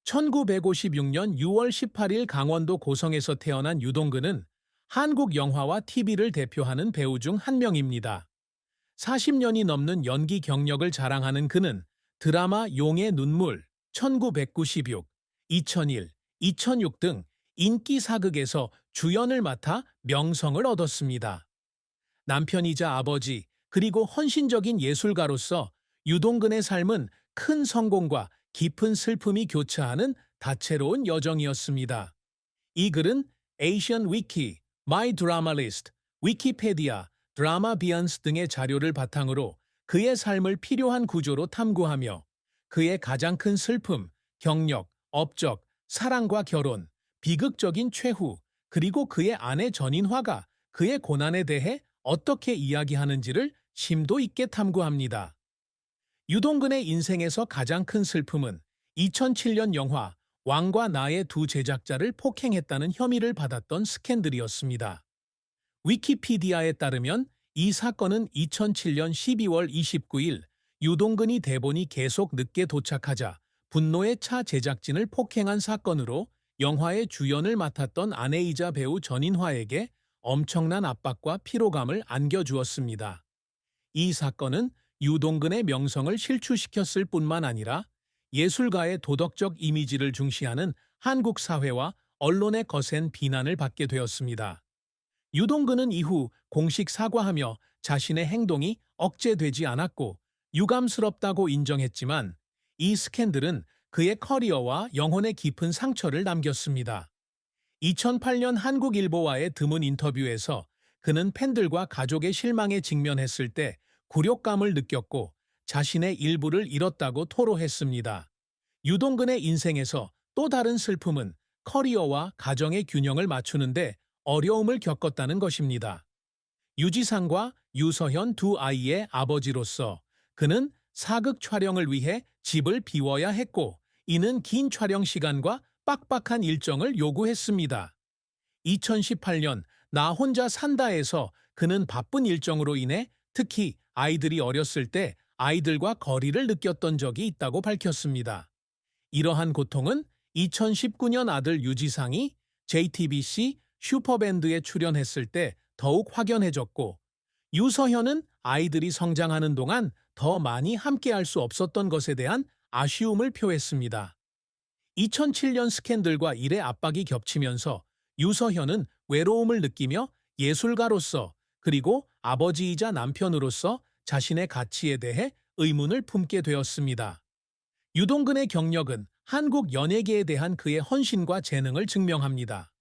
1956년 6월 18일 강원도 고성에서 태어난 유동근은 한국 영화와 TV를 대표하는 배우 중 한 명입니다. 40년이 넘는 연기 경력을 자랑하는 그는 드라마 용의 눈물, 1996, 2001, 2006 등 인기 사극에서 주연을 맡아 명성을 얻었습니다. 남편이자 아버지, 그리고 헌신적인 예술가로서 유동근의 삶은 큰 성공과 깊은 슬픔이 교차하는 다채로운 여정이었습니다. 이 글은 에이션 위키, 마이 드라마 리스트, 위키페디아, 드라마 비욘스 등의 자료를 바탕으로 그의 삶을 필요한 구조로 탐구하며 그의 가장 큰 슬픔, 경력, 업적, 사랑과 결혼, 비극적인 최후, 그리고 그의 아내 전인화가 그의 고난에 대해 어떻게 이야기하는지를 심도 있게 탐구합니다. 유동근의 인생에서 가장 큰 슬픔은 2007년 영화 왕과 나의 두 제작자를 폭행했다는 혐의를 받았던 스캔들이었습니다. 위키피디아에 따르면 이 사건은 2007년 12월 29일 유동근이 대본이 계속 늦게 도착하자 분노에 차 제작진을 폭행한 사건으로 영화의 주연을 맡았던 아내이자 배우 전인화에게 엄청난 압박과 피로감을 안겨주었습니다. 이 사건은 유동근의 명성을 실추시켰을 뿐만 아니라 예술가의 도덕적 이미지를 중시하는 한국 사회와 언론의 거센 비난을 받게 되었습니다. 유동근은 이후 공식 사과하며 자신의 행동이 억제되지 않았고 유감스럽다고 인정했지만 이 스캔들은 그의 커리어와 영혼에 깊은 상처를 남겼습니다. 2008년 한국일보와의 드문 인터뷰에서 그는 팬들과 가족의 실망에 직면했을 때 굴욕감을 느꼈고 자신의 일부를 잃었다고 토로했습니다. 유동근의 인생에서 또 다른 슬픔은 커리어와 가정의 균형을 맞추는데 어려움을 겪었다는 것입니다. 유지상과 유서현 두 아이의 아버지로서 그는 사극 촬영을 위해 집을 비워야 했고 이는 긴 촬영 시간과 빡빡한 일정을 요구했습니다. 2018년 나 혼자 산다에서 그는 바쁜 일정으로 인해 특히 아이들이 어렸을 때 아이들과 거리를 느꼈던 적이 있다고 밝혔습니다. 이러한 고통은 2019년 아들 유지상이 JTBC 슈퍼밴드에 출연했을 때 더욱 확연해졌고 유서현은 아이들이 성장하는 동안 더 많이 함께할 수 없었던 것에 대한 아쉬움을 표했습니다. 2007년 스캔들과 일의 압박이 겹치면서 유서현은 외로움을 느끼며 예술가로서 그리고 아버지이자 남편으로서 자신의 가치에 대해 의문을 품게 되었습니다. 유동근의 경력은 한국 연예계에 대한 그의 헌신과 재능을 증명합니다.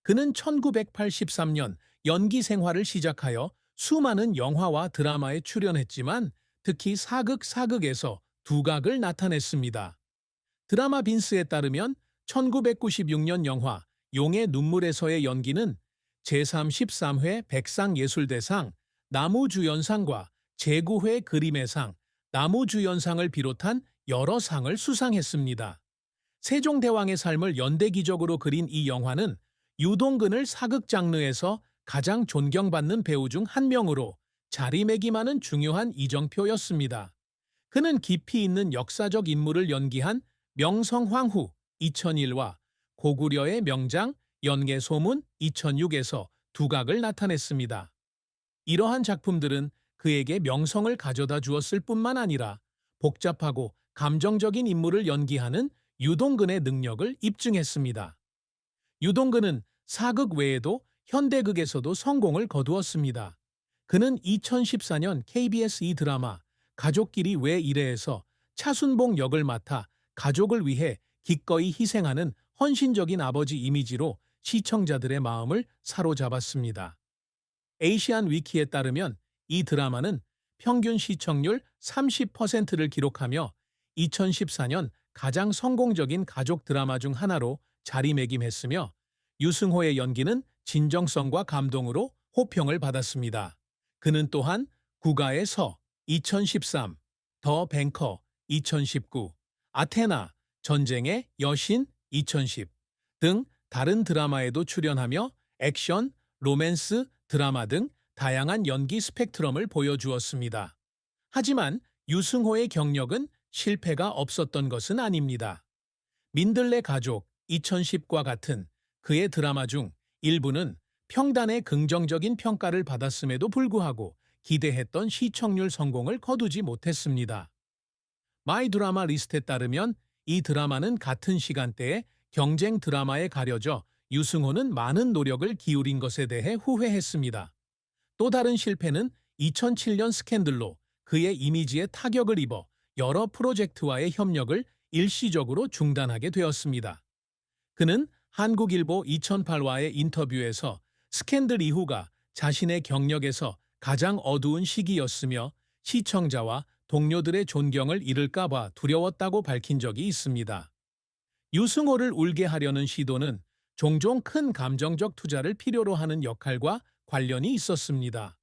그는 1983년 연기 생활을 시작하여 수많은 영화와 드라마에 출연했지만 특히 사극에서 두각을 나타냈습니다. 드라마 빈스에 따르면 1996년 영화 용의 눈물에서의 연기는 제13회 백상예술대상, 나무주연상과 제9회 그림의 상, 나무주연상을 비롯한 여러 상을 수상했습니다. 세종대왕의 삶을 연대기적으로 그린 이 영화는 유동근을 사극 장르에서 가장 존경받는 배우 중 한 명으로 자리매김하는 중요한 이정표였습니다. 그는 깊이 있는 역사적 인물을 연기한 명성황후 2001와 고구려의 명장 연개소문 2006에서 두각을 나타냈습니다. 이러한 작품들은 그에게 명성을 가져다 주었을 뿐만 아니라 복잡하고 감정적인 인물을 연기하는 유동근의 능력을 입증했습니다. 유동근은 사극 외에도 현대극에서도 성공을 거두었습니다. 그는 2014년 KBS 드라마 가족끼리 왜 이래에서 차순봉 역을 맡아 가족을 위해 기꺼이 희생하는 헌신적인 아버지 이미지로 시청자들의 마음을 사로잡았습니다. 에이시안 위키에 따르면 이 드라마는 평균 시청률 30%를 기록하며 2014년 가장 성공적인 가족 드라마 중 하나로 자리매김했으며 유승호의 연기는 진정성과 감동으로 호평을 받았습니다. 그는 또한 국가의 서 2013, 더 뱅커 2019, 아테나, 전쟁의 여신 2010 등 다른 드라마에도 출연하며 액션, 로맨스, 드라마 등 다양한 연기 스펙트럼을 보여주었습니다. 하지만 유승호의 경력은 실패가 없었던 것은 아닙니다. 민들레 가족 2010과 같은 그의 드라마 중 일부는 평단의 긍정적인 평가를 받았음에도 불구하고 기대했던 시청률 성공을 거두지 못했습니다. 마이 드라마 리스트에 따르면 이 드라마는 같은 시간대에 경쟁 드라마에 가려져 유승호는 많은 노력을 기울인 것에 대해 후회했습니다. 또 다른 실패는 2007년 스캔들로 그의 이미지에 타격을 입어 여러 프로젝트와의 협력을 일시적으로 중단하게 되었습니다. 그는 한국일보 2008와의 인터뷰에서 스캔들 이후가 자신의 경력에서 가장 어두운 시기였으며 시청자와 동료들의 존경을 잃을까 봐 두려웠다고 밝힌 적이 있습니다. 유승호를 울게 하려는 시도는 종종 큰 감정적 투자를 필요로 하는 역할과 관련이 있었습니다.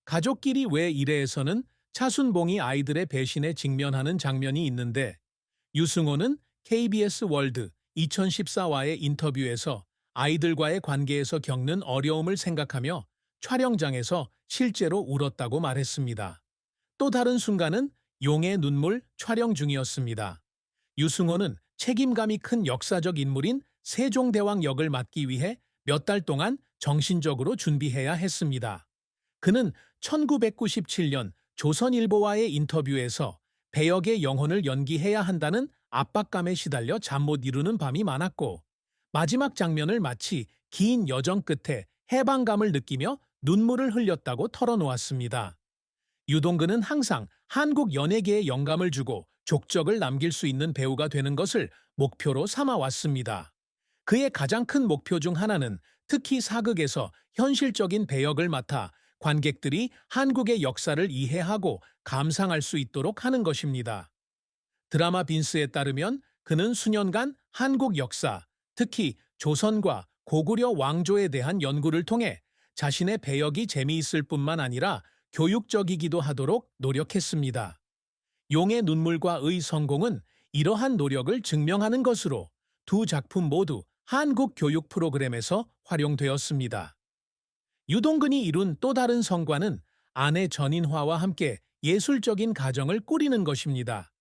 가족끼리 왜 이래에서는 차순봉이 아이들의 배신에 직면하는 장면이 있는데 유승호는 KBS 월드 2014와의 인터뷰에서 아이들과의 관계에서 겪는 어려움을 생각하며 촬영장에서 실제로 울었다고 말했습니다. 또 다른 순간은 용의 눈물 촬영 중이었습니다. 유승호는 책임감이 큰 역사적 인물인 세종대왕 역을 맡기 위해 몇 달 동안 정신적으로 준비해야 했습니다. 그는 1997년 조선일보와의 인터뷰에서 배역의 영혼을 연기해야 한다는 압박감에 시달려 잠 못 이루는 밤이 많았고 마지막 장면을 마치 긴 여정 끝에 해방감을 느끼며 눈물을 흘렸다고 털어놓았습니다. 유동근은 항상 한국 연예계에 영감을 주고 족적을 남길 수 있는 배우가 되는 것을 목표로 삼아왔습니다. 그의 가장 큰 목표 중 하나는 특히 사극에서 현실적인 배역을 맡아 관객들이 한국의 역사를 이해하고 감상할 수 있도록 하는 것입니다. 드라마 빈스에 따르면 그는 수년간 한국 역사, 특히 조선과 고구려 왕조에 대한 연구를 통해 자신의 배역이 재미있을 뿐만 아니라 교육적이기도 하도록 노력했습니다. 용의 눈물과 의 성공은 이러한 노력을 증명하는 것으로 두 작품 모두 한국 교육 프로그램에서 활용되었습니다. 유동근이 이룬 또 다른 성과는 아내 전인화와 함께 예술적인 가정을 꾸리는 것입니다.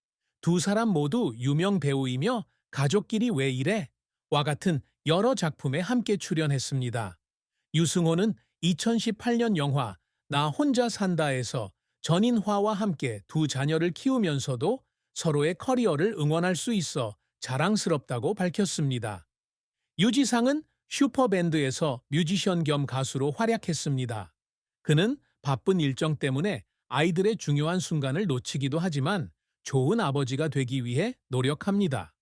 두 사람 모두 유명 배우이며 가족끼리 왜 이래? 와 같은 여러 작품에 함께 출연했습니다. 유승호는 2018년 영화 나 혼자 산다에서 전인화와 함께 두 자녀를 키우면서도 서로의 커리어를 응원할 수 있어 자랑스럽다고 밝혔습니다. 유지상은 슈퍼밴드에서 뮤지션 겸 가수로 활약했습니다. 그는 바쁜 일정 때문에 아이들의 중요한 순간을 놓치기도 하지만 좋은 아버지가 되기 위해 노력합니다.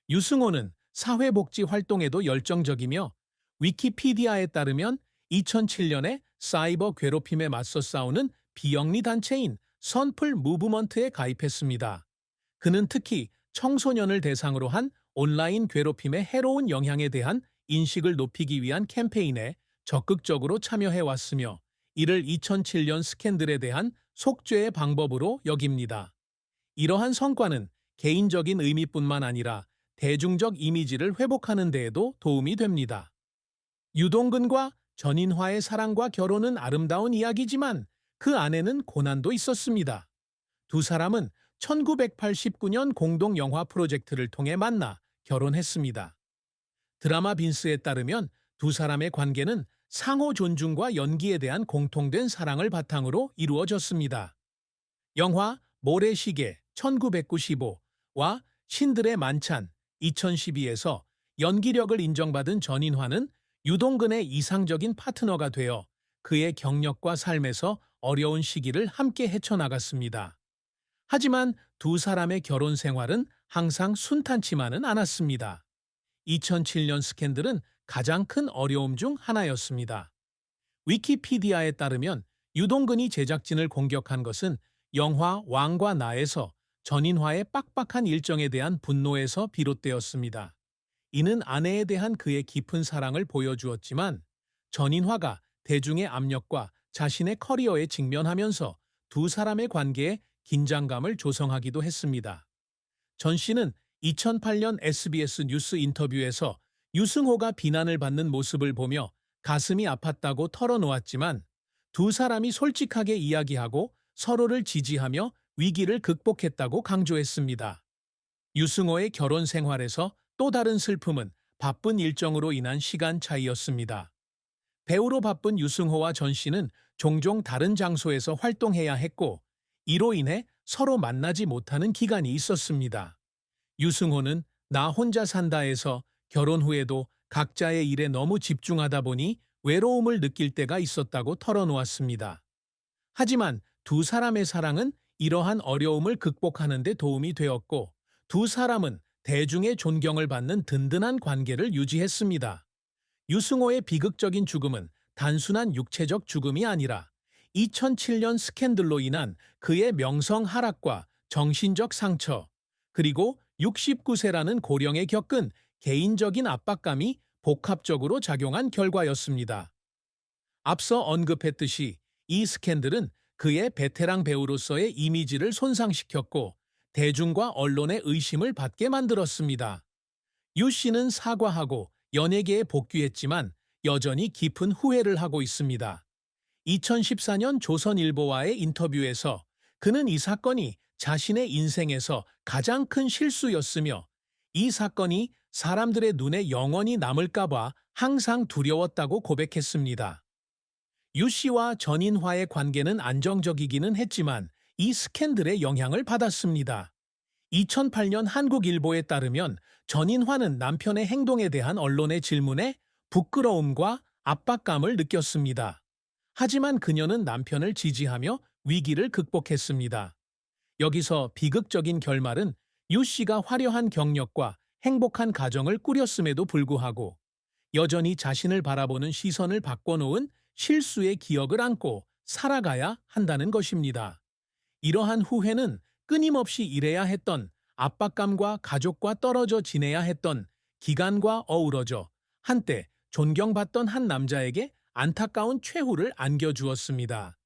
유승호는 사회복지 활동에도 열정적이며 위키피디아에 따르면 2007년에 사이버 괴롭힘에 맞서 싸우는 비영리 단체인 선풀 무브먼트에 가입했습니다. 그는 특히 청소년을 대상으로 한 온라인 괴롭힘의 해로운 영향에 대한 인식을 높이기 위한 캠페인에 적극적으로 참여해왔으며 이를 2007년 스캔들에 대한 속죄의 방법으로 여깁니다. 이러한 성과는 개인적인 의미뿐만 아니라 대중적 이미지를 회복하는 데에도 도움이 됩니다. 유동근과 전인화의 사랑과 결혼은 아름다운 이야기지만 그 안에는 고난도 있었습니다. 두 사람은 1989년 공동 영화 프로젝트를 통해 만나 결혼했습니다. 드라마 빈스에 따르면 두 사람의 관계는 상호 존중과 연기에 대한 공통된 사랑을 바탕으로 이루어졌습니다. 영화 모래시계 1995와 신들의 만찬 2012에서 연기력을 인정받은 전인화는 유동근의 이상적인 파트너가 되어 그의 경력과 삶에서 어려운 시기를 함께 헤쳐나갔습니다. 하지만 두 사람의 결혼 생활은 항상 순탄치만은 않았습니다. 2007년 스캔들은 가장 큰 어려움 중 하나였습니다. 위키피디아에 따르면 유동근이 제작진을 공격한 것은 영화 왕과 나에서 전인화의 빡빡한 일정에 대한 분노에서 비롯되었습니다. 이는 아내에 대한 그의 깊은 사랑을 보여주었지만 전인화가 대중의 압력과 자신의 커리어에 직면하면서 두 사람의 관계에 긴장감을 조성하기도 했습니다. 전 씨는 2008년 SBS 뉴스 인터뷰에서 유승호가 비난을 받는 모습을 보며 가슴이 아팠다고 털어놓았지만 두 사람이 솔직하게 이야기하고 서로를 지지하며 위기를 극복했다고 강조했습니다. 유승호의 결혼 생활에서 또 다른 슬픔은 바쁜 일정으로 인한 시간 차이였습니다. 배우로 바쁜 유승호와 전 씨는 종종 다른 장소에서 활동해야 했고, 이로 인해 서로 만나지 못하는 기간이 있었습니다. 유승호는 나 혼자 산다에서 결혼 후에도 각자의 일에 너무 집중하다 보니 외로움을 느낄 때가 있었다고 털어놓았습니다. 하지만 두 사람의 사랑은 이러한 어려움을 극복하는 데 도움이 되었고, 두 사람은 대중의 존경을 받는 든든한 관계를 유지했습니다. 유승호의 비극적인 죽음은 단순한 육체적 죽음이 아니라 2007년 스캔들로 인한 그의 명성 하락과 정신적 상처, 그리고 69세라는 고령에 겪은 개인적인 압박감이 복합적으로 작용한 결과였습니다. 앞서 언급했듯이 이 스캔들은 그의 베테랑 배우로서의 이미지를 손상시켰고, 대중과 언론의 의심을 받게 만들었습니다. 유 씨는 사과하고 연예계에 복귀했지만 여전히 깊은 후회를 하고 있습니다. 2014년 조선일보와의 인터뷰에서 그는 이 사건이 자신의 인생에서 가장 큰 실수였으며, 이 사건이 사람들의 눈에 영원히 남을까봐 항상 두려웠다고 고백했습니다. 유 씨와 전인화의 관계는 안정적이기는 했지만 이 스캔들의 영향을 받았습니다. 2008년 한국일보에 따르면 전인화는 남편의 행동에 대한 언론의 질문에 부끄러움과 압박감을 느꼈습니다. 하지만 그녀는 남편을 지지하며 위기를 극복했습니다. 여기서 비극적인 결말은 유 씨가 화려한 경력과 행복한 가정을 꾸렸음에도 불구하고 여전히 자신을 바라보는 시선을 바꿔놓은 실수의 기억을 안고 살아가야 한다는 것입니다. 이러한 후회는 끊임없이 일해야 했던 압박감과 가족과 떨어져 지내야 했던 기간과 어우러져 한때 존경받던 한 남자에게 안타까운 최후를 안겨주었습니다.